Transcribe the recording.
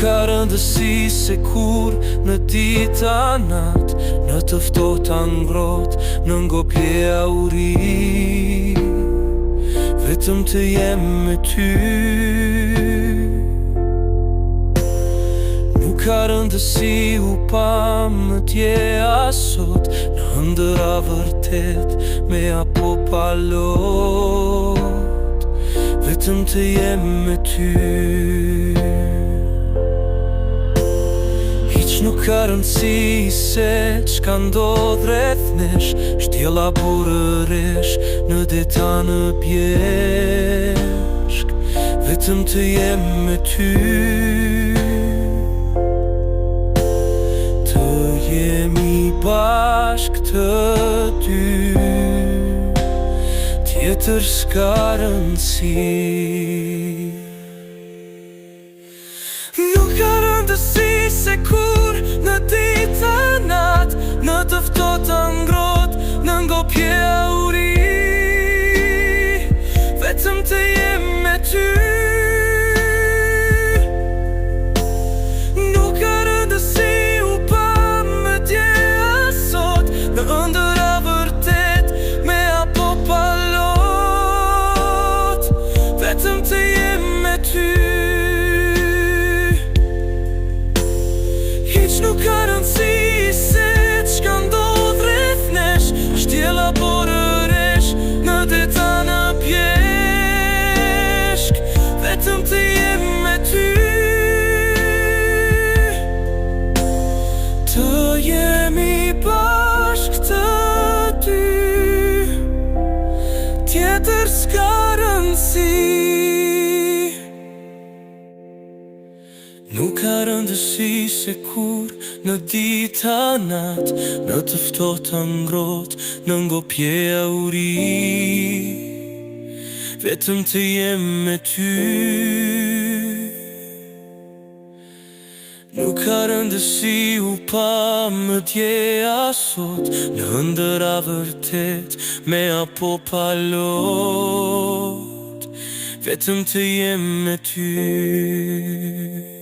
ka rëndësi se kur në dita nat, në të ftohta ngrot, në ngopje auri, vetëm të jem me ty. Nuk ka rëndësi u pamëtje asot, në ëndëra vërtet, me apo pa lot, vetëm të jem me ty. Nuk ka rëndësi se çka ndodh rreth nesh, shtjella burëresh në deta në pjeshk, vetëm të jem me ty. Të jemi bashk të dy, tjetër s'ka rëndësi. Nuk ka rëndësi se kur në dita nat, në të ftohta ngrot, në ngopje auri, vetëm të jem me ty. Nuk ka rëndësi u pamëtje asot, në ëndëra vërtet, me apo pa lot, vetëm të jem me ty. Nuk ka rëndësi se çka ndodh rreth nesh, shtjella borëresh në deta në pjeshk, vetëm të jem me ty. Të jemi bashk të dy, tjetër s'ka rëndësi. Nuk ka rëndësi se kur në dita nat, në të ftohta ngrot, në ngopje auri, vetëm të jem me ty. Nuk ka rëndësi u pamëtje asot, në ëndëra vërtet, me apo pa lot, vetëm të jem me ty.